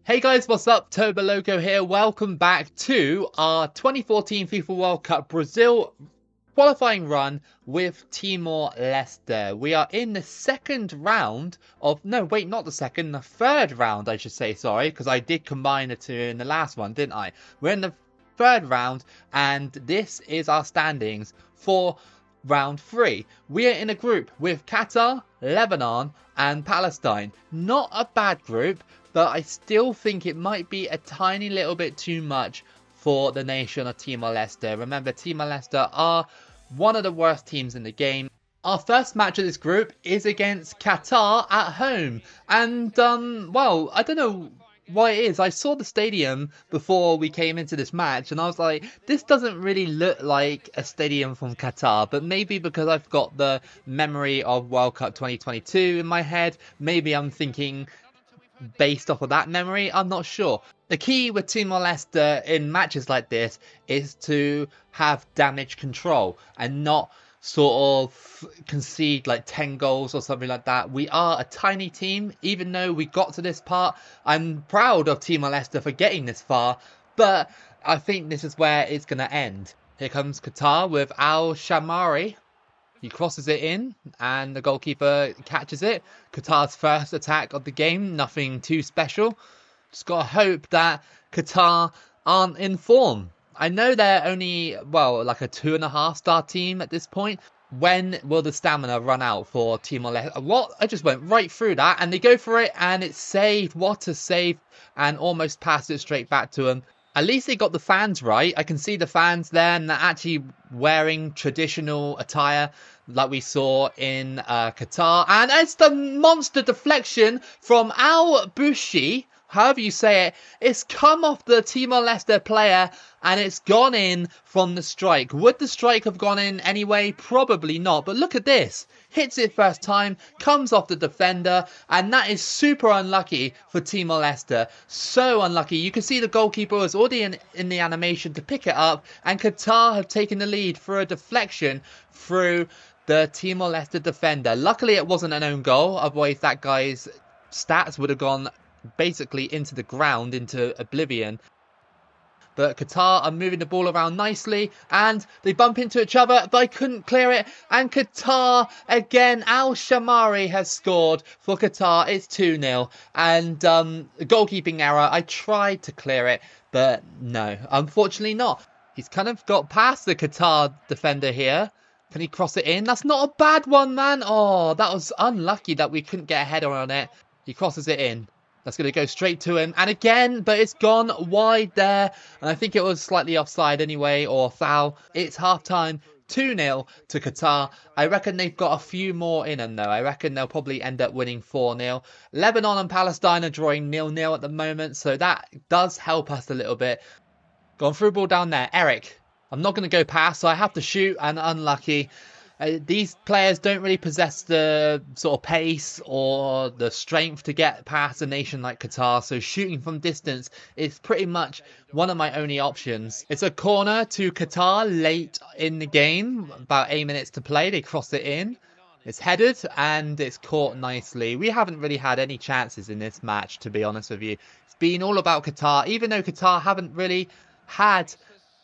Hey guys, what's up? Toboloco here. Welcome back to our 2014 FIFA World Cup Brazil qualifying run with Timor Leste. We are in the second round of... No, wait, not the second. The third round, I should say, sorry, because I did combine the two in the last one, didn't I? We're in the third round, and this is our standings for round 3. We are in a group with Qatar, Lebanon, and Palestine. Not a bad group, but I still think it might be a tiny little bit too much for the nation of Timor Leste. Remember, Timor Leste are one of the worst teams in the game. Our first match of this group is against Qatar at home. And, well, I don't know why it is. I saw the stadium before we came into this match and I was like, this doesn't really look like a stadium from Qatar, but maybe because I've got the memory of World Cup 2022 in my head, maybe I'm thinking based off of that memory, I'm not sure. The key with Timor-Leste in matches like this is to have damage control and not sort of concede like 10 goals or something like that. We are a tiny team, even though we got to this part. I'm proud of Timor-Leste for getting this far, but I think this is where it's going to end. Here comes Qatar with Al Shamari. He crosses it in and the goalkeeper catches it. Qatar's first attack of the game, nothing too special. Just got to hope that Qatar aren't in form. I know they're only, well, like a 2.5-star team at this point. When will the stamina run out for Timor-Leste? What? I just went right through that and they go for it and it's saved. What a save, and almost passed it straight back to them. At least they got the fans right. I can see the fans there and they're actually wearing traditional attire like we saw in Qatar. And it's the monster deflection from Al Bushi, however you say it. It's come off the Timor-Leste player and it's gone in from the strike. Would the strike have gone in anyway? Probably not. But look at this. Hits it first time, comes off the defender, and that is super unlucky for Timor-Leste. So unlucky. You can see the goalkeeper was already in the animation to pick it up, and Qatar have taken the lead for a deflection through the Timor-Leste defender. Luckily, it wasn't an own goal. Otherwise, that guy's stats would have gone basically into the ground, into oblivion. But Qatar are moving the ball around nicely and they bump into each other, but I couldn't clear it. And Qatar, again, Al Shamari has scored for Qatar. It's 2-0. And goalkeeping error. I tried to clear it, but no, unfortunately not. He's kind of got past the Qatar defender here. Can he cross it in? That's not a bad one, man. Oh, that was unlucky that we couldn't get a header on it. He crosses it in. That's going to go straight to him. And again, but it's gone wide there. And I think it was slightly offside anyway, or foul. It's half-time, 2-0 to Qatar. I reckon they've got a few more in them, though. I reckon they'll probably end up winning 4-0. Lebanon and Palestine are drawing 0-0 at the moment, so that does help us a little bit. Gone through ball down there. Eric. I'm not going to go past, so I have to shoot, and unlucky. These players don't really possess the sort of pace or the strength to get past a nation like Qatar, so shooting from distance is pretty much one of my only options. It's a corner to Qatar late in the game, about 8 minutes to play. They cross it in. It's headed and it's caught nicely. We haven't really had any chances in this match, to be honest with you. It's been all about Qatar, even though Qatar haven't really had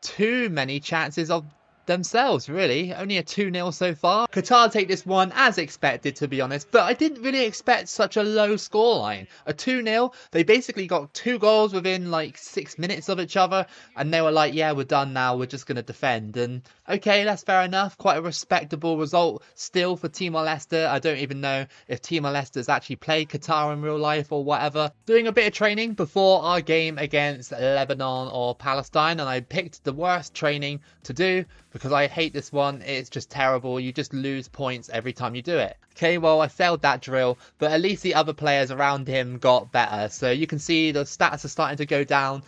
too many chances of themselves, really. Only a 2-0 so far. Qatar take this one as expected, to be honest, but I didn't really expect such a low scoreline. A 2-0, they basically got 2 goals within like 6 minutes of each other, and they were like, yeah, we're done now, we're just going to defend. And okay, that's fair enough. Quite a respectable result still for Timor-Leste. I don't even know if Timor-Leste has actually played Qatar in real life or whatever. Doing a bit of training before our game against Lebanon or Palestine, and I picked the worst training to do because I hate this one. It's just terrible. You just lose points every time you do it. Okay, well, I failed that drill, but at least the other players around him got better. So you can see the stats are starting to go down.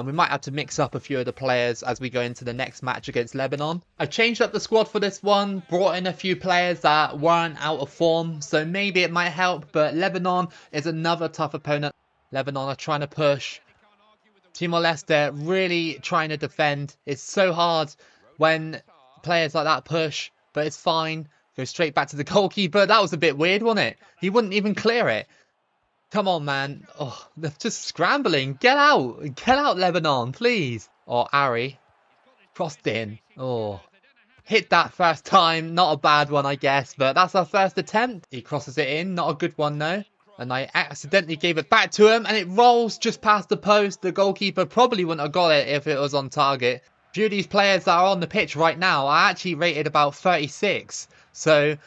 We might have to mix up a few of the players as we go into the next match against Lebanon. I changed up the squad for this one, brought in a few players that weren't out of form, so maybe it might help, but Lebanon is another tough opponent. Lebanon are trying to push. Timor-Leste really trying to defend. It's so hard when players like that push, but it's fine. Go straight back to the goalkeeper. That was a bit weird, wasn't it? He wouldn't even clear it. Come on, man. Oh, they're just scrambling. Get out. Get out, Lebanon, please. Or Ari. Crossed in. Oh. Hit that first time. Not a bad one, I guess. But that's our first attempt. He crosses it in. Not a good one, though. And I accidentally gave it back to him. And it rolls just past the post. The goalkeeper probably wouldn't have got it if it was on target. A few of these players that are on the pitch right now are actually rated about 36. So...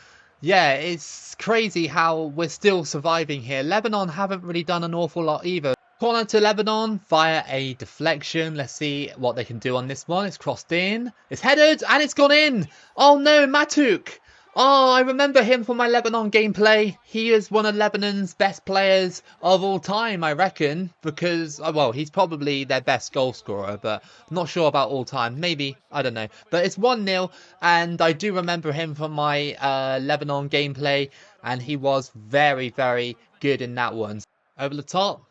yeah, it's crazy how we're still surviving here. Lebanon haven't really done an awful lot either. Corner to Lebanon via a deflection. Let's see what they can do on this one. It's crossed in. It's headed and it's gone in. Oh no, Matuk. Oh, I remember him from my Lebanon gameplay. He is one of Lebanon's best players of all time, I reckon. Because, well, he's probably their best goal scorer, but I'm not sure about all time. Maybe, I don't know. But it's 1-0, and I do remember him from my Lebanon gameplay. And he was very, very good in that one. Over the top,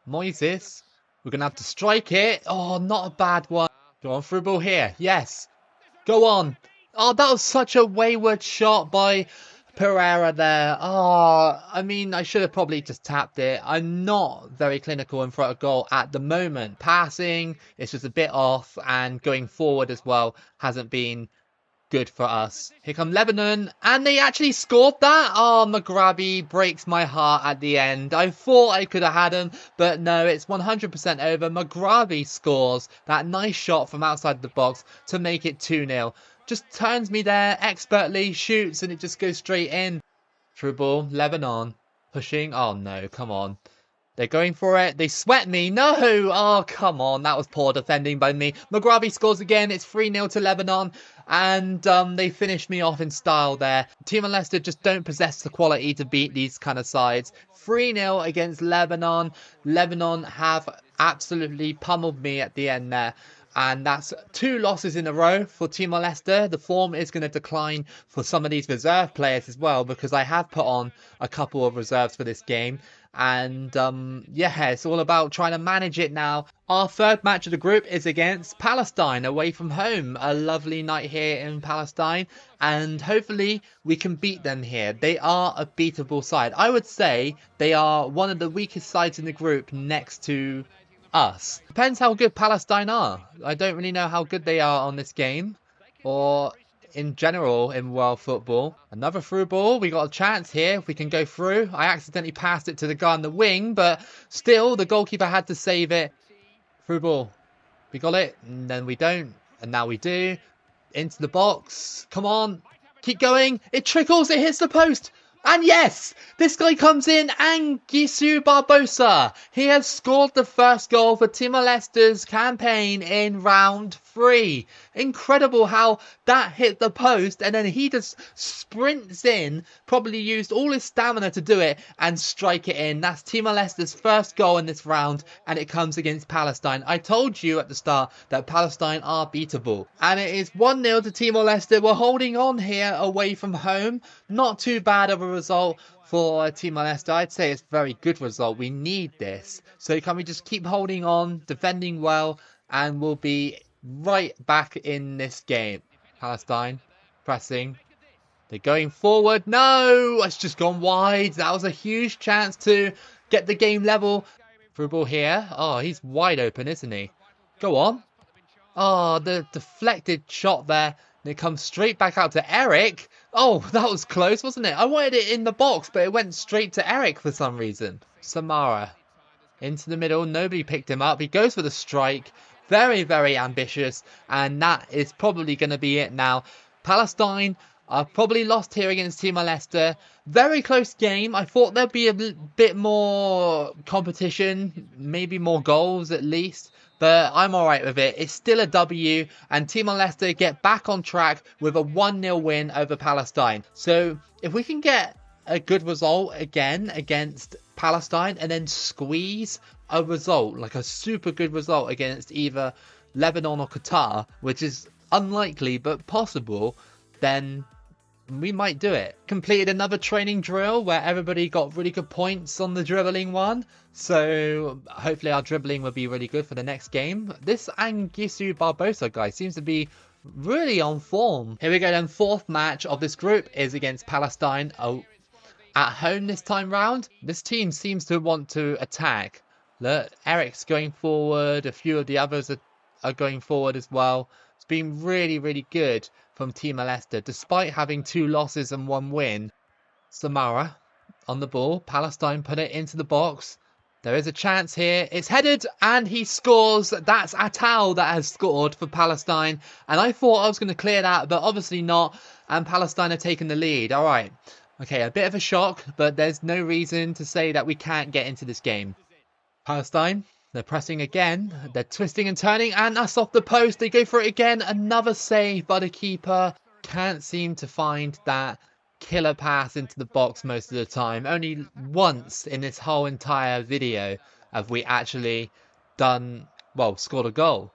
Moises. We're going to have to strike it. Oh, not a bad one. Go on, through ball here. Yes. Go on. Oh, that was such a wayward shot by Pereira there. Oh, I mean, I should have probably just tapped it. I'm not very clinical in front of goal at the moment. Passing, it's just a bit off, and going forward as well hasn't been good for us. Here come Lebanon, and they actually scored that. Oh, Maghrabi breaks my heart at the end. I thought I could have had him, but no, it's 100% over. Maghrabi scores that nice shot from outside the box to make it 2-0. Just turns me there expertly, shoots, and it just goes straight in. Through ball, Lebanon pushing. Oh no, come on. They're going for it. They sweat me. No! Oh, come on. That was poor defending by me. Maghrabi scores again. It's 3-0 to Lebanon. And they finished me off in style there. Timor Leste just don't possess the quality to beat these kind of sides. 3-0 against Lebanon. Lebanon have absolutely pummeled me at the end there. And that's 2 losses in a row for Timor Leste. The form is going to decline for some of these reserve players as well, because I have put on a couple of reserves for this game. And yeah, it's all about trying to manage it now. Our third match of the group is against Palestine away from home. A lovely night here in Palestine, and hopefully we can beat them here. They are a beatable side. I would say they are one of the weakest sides in the group next to us. Depends how good Palestine are. I don't really know how good they are on this game, or in general in world football. Another through ball. We got a chance here if we can go through. I accidentally passed it to the guy on the wing, but still the goalkeeper had to save it. Through ball. We got it, and then we don't, and now we do. Into the box. Come on. Keep going. It trickles. It hits the post. And yes, this guy comes in, Anguissu Barbosa. He has scored the first goal for Timor Leste's campaign in round 3. Incredible how that hit the post, and then he just sprints in, probably used all his stamina to do it, and strike it in. That's Timor Leste's first goal in this round, and it comes against Palestine. I told you at the start that Palestine are beatable. And it is 1-0 to Timor Leste. We're holding on here away from home. Not too bad of a result for Timor Leste. I'd say it's a very good result. We need this. So can we just keep holding on, defending well, and we'll be right back in this game. Palestine pressing. They're going forward. No, it's just gone wide. That was a huge chance to get the game level. Through ball here. Oh, he's wide open, isn't he? Go on. Oh, the deflected shot there. And it comes straight back out to Eric. Oh, that was close, wasn't it? I wanted it in the box, but it went straight to Eric for some reason. Samara. Into the middle. Nobody picked him up. He goes for the strike. Very, very ambitious. And that is probably going to be it now. Palestine are probably lost here against Timor Leste. Very close game. I thought there'd be a bit more competition. Maybe more goals at least. But I'm alright with it. It's still a W. And Timor Leste get back on track with a 1-0 win over Palestine. So if we can get a good result again against Palestine and then squeeze a result, like a super good result against either Lebanon or Qatar, which is unlikely but possible, then we might do it. Completed another training drill where everybody got really good points on the dribbling one. So hopefully our dribbling will be really good for the next game. This Anguissu Barbosa guy seems to be really on form. Here we go then. Fourth match of this group is against Palestine at home this time round. This team seems to want to attack. Look, Eric's going forward. A few of the others are going forward as well. It's been really, really good from Timor Leste, despite having 2 losses and 1 win. Samara on the ball. Palestine put it into the box. There is a chance here. It's headed and he scores. That's Atal that has scored for Palestine. And I thought I was going to clear that, but obviously not. And Palestine have taken the lead. All right. Okay, a bit of a shock, but there's no reason to say that we can't get into this game. Palestine, they're pressing again. They're twisting and turning, and that's off the post. They go for it again. Another save by the keeper. Can't seem to find that killer pass into the box most of the time. Only once in this whole entire video have we actually scored a goal.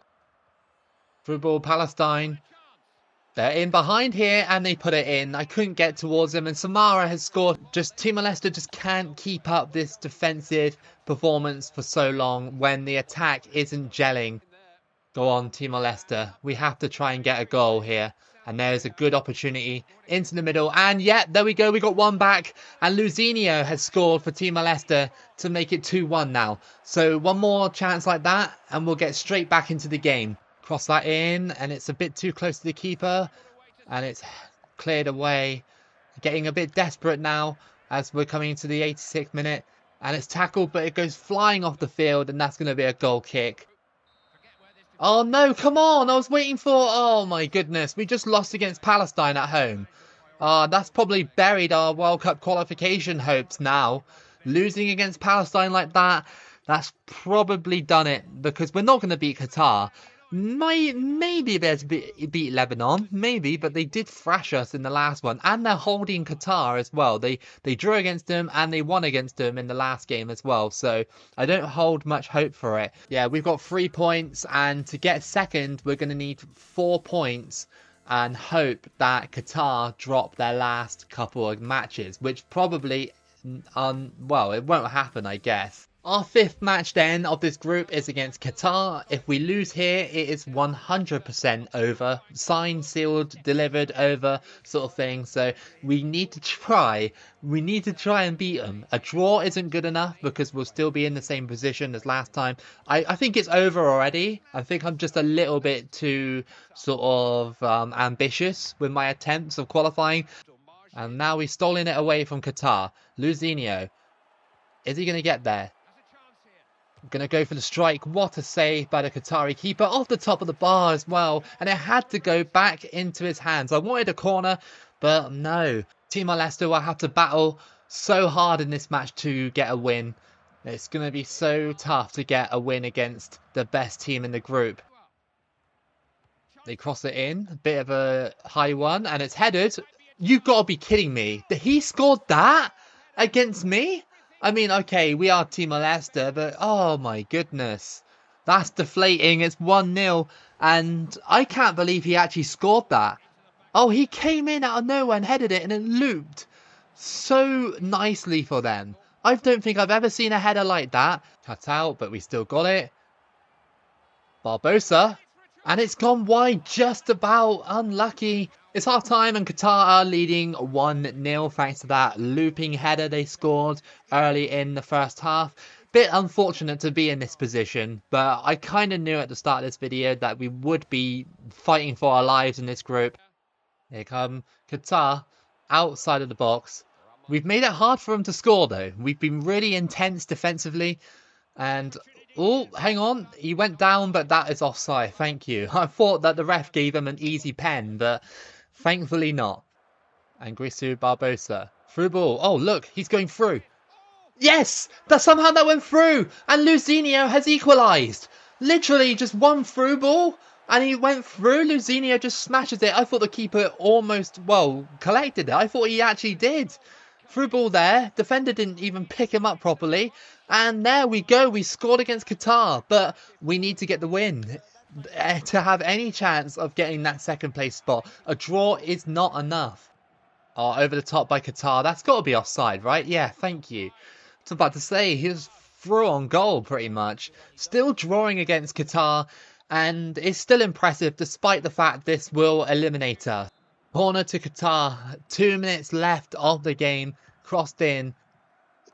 Through ball, Palestine. They're in behind here and they put it in. I couldn't get towards them and Samara has scored. Timor Leste just can't keep up this defensive performance for so long when the attack isn't gelling. Go on, Timor Leste. We have to try and get a goal here. And there's a good opportunity into the middle. And yeah, there we go. We got 1 back. And Luzinho has scored for Timor Leste to make it 2-1 now. So 1 more chance like that and we'll get straight back into the game. Cross that in, and it's a bit too close to the keeper, and it's cleared away. Getting a bit desperate now as we're coming into the 86th minute, and it's tackled, but it goes flying off the field, and that's going to be a goal kick. Oh no, come on, I was waiting for... Oh my goodness, we just lost against Palestine at home. That's probably buried our World Cup qualification hopes now. Losing against Palestine like that, that's probably done it, because we're not going to beat Qatar. Maybe there's beat Lebanon, maybe, but they did thrash us in the last one, and they're holding Qatar as well. They drew against them and they won against them in the last game as well, so I don't hold much hope for it. Yeah, we've got 3 points, and to get second we're going to need 4 points and hope that Qatar drop their last couple of matches, which probably it won't happen, I guess. Our 5th match then of this group is against Qatar. If we lose here, it is 100% over. Signed, sealed, delivered, over sort of thing. So we need to try. We need to try and beat them. A draw isn't good enough because we'll still be in the same position as last time. I think it's over already. I think I'm just a little bit too sort of ambitious with my attempts of qualifying. And now we've stolen it away from Qatar. Luzinho. Is he going to get there? Going to go for the strike. What a save by the Qatari keeper off the top of the bar as well. And it had to go back into his hands. I wanted a corner, but no. Timor Leste will have to battle so hard in this match to get a win. It's going to be so tough to get a win against the best team in the group. They cross it in. A bit of a high one. And it's headed. You've got to be kidding me. He scored that against me? I mean, okay, we are Timor Leste, but oh my goodness. That's deflating. It's 1-0. And I can't believe he actually scored that. Oh, he came in out of nowhere and headed it and it looped so nicely for them. I don't think I've ever seen a header like that. Cut out, but we still got it. Barbosa. And it's gone wide just about. Unlucky. It's half time and Qatar are leading 1-0 thanks to that looping header they scored early in the first half. Bit unfortunate to be in this position, but I kind of knew at the start of this video that we would be fighting for our lives in this group. Here come Qatar outside of the box. We've made it hard for them to score though. We've been really intense defensively and... Oh, hang on. He went down, but that is offside. Thank you. I thought that the ref gave him an easy pen, but thankfully not. And Grisu Barbosa. Through ball. Oh, look. He's going through. Yes! Somehow that went through. And Luzinho has equalised. Literally just one through ball. And he went through. Luzinho just smashes it. I thought the keeper almost, collected it. I thought he actually did. Through ball there. Defender didn't even pick him up properly. And there we go. We scored against Qatar. But we need to get the win to have any chance of getting that second place spot. A draw is not enough. Oh, over the top by Qatar. That's got to be offside, right? Yeah, thank you. I was about to say, he was through on goal pretty much. Still drawing against Qatar. And it's still impressive despite the fact this will eliminate us. Corner to Qatar. 2 minutes left of the game. crossed in.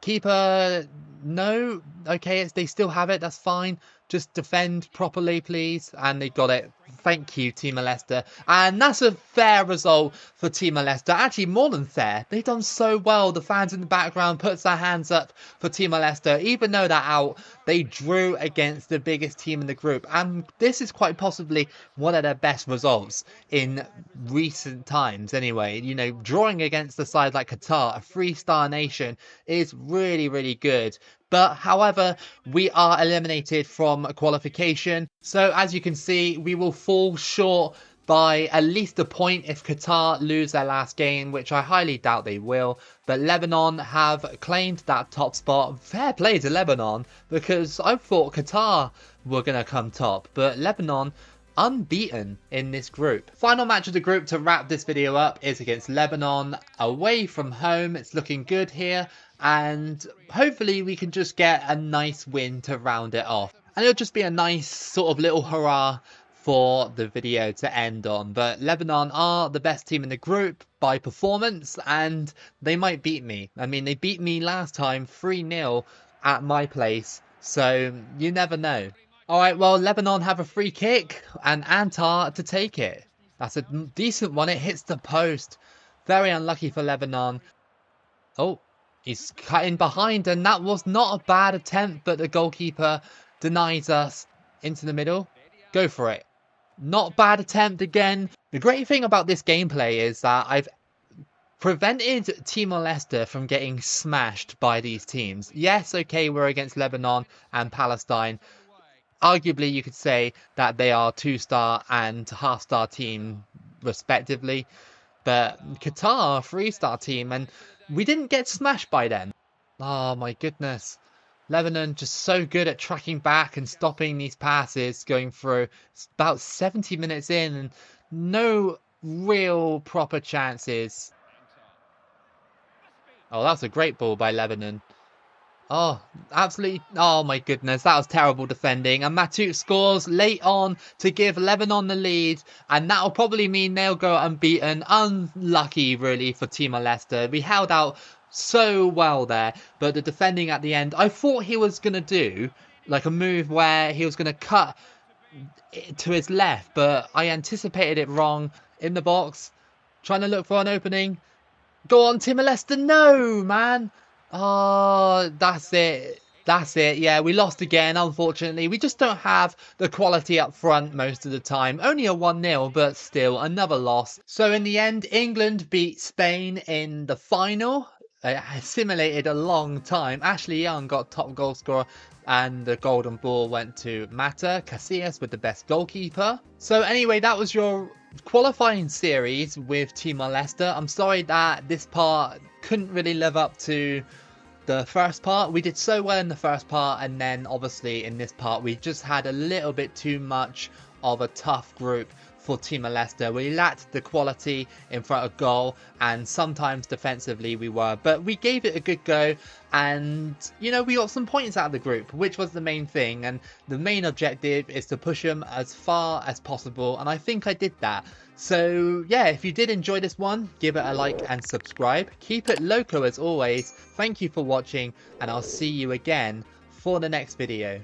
Keeper, no. Okay, they still have it. That's fine. Just defend properly, please. And they got it. Thank you, Timor Leste. And that's a fair result for Timor Leste. Actually, more than fair. They've done so well. The fans in the background puts their hands up for Timor Leste. Even though they're out, they drew against the biggest team in the group. And this is quite possibly one of their best results in recent times anyway. You know, drawing against a side like Qatar, a 3-star nation, is really, really good. But however, we are eliminated from qualification. So as you can see, we will fall short by at least a point if Qatar lose their last game, which I highly doubt they will. But Lebanon have claimed that top spot. Fair play to Lebanon, because I thought Qatar were going to come top. But Lebanon unbeaten in this group. Final match of the group to wrap this video up is against Lebanon away from home. It's looking good here, and hopefully we can just get a nice win to round it off. And it'll just be a nice sort of little hurrah for the video to end on. But Lebanon are the best team in the group by performance, and they might beat me. I mean, they beat me last time 3-0 at my place, so you never know. Alright, well, Lebanon have a free kick and Antar to take it. That's a decent one. It hits the post. Very unlucky for Lebanon. Oh, he's cut in behind, and that was not a bad attempt, but the goalkeeper denies us into the middle. Go for it. Not bad attempt again. The great thing about this gameplay is that I've prevented Timor Leste from getting smashed by these teams. Yes, okay, we're against Lebanon and Palestine. Arguably, you could say that they are 2-star and half-star team, respectively. But Qatar, 3-star team, and we didn't get smashed by them. Oh, my goodness. Lebanon just so good at tracking back and stopping these passes going through. It's about 70 minutes in and no real proper chances. Oh, that's a great ball by Lebanon. Oh, absolutely. Oh, my goodness. That was terrible defending. And Matuk scores late on to give Lebanon the lead. And that'll probably mean they'll go unbeaten. Unlucky, really, for Timor Leste. We held out so well there. But the defending at the end, I thought he was going to do like a move where he was going to cut to his left. But I anticipated it wrong in the box. Trying to look for an opening. Go on, Timor Leste. No, man. Oh, that's it. That's it. Yeah, we lost again, unfortunately. We just don't have the quality up front most of the time. Only a 1-0, but still another loss. So in the end, England beat Spain in the final. It simulated a long time. Ashley Young got top goal scorer, and the golden ball went to Mata Casillas with the best goalkeeper. So anyway, that was your qualifying series with Timor Leste. I'm sorry that this part couldn't really live up to the first part. We did so well in the first part, and then obviously in this part we just had a little bit too much of a tough group for Timor Leste. We lacked the quality in front of goal, and sometimes defensively we were, but we gave it a good go, and you know, we got some points out of the group, which was the main thing, and the main objective is to push them as far as possible, and I think I did that. So yeah, if you did enjoy this one, give it a like and subscribe. Keep it loco as always. Thank you for watching, and I'll see you again for the next video.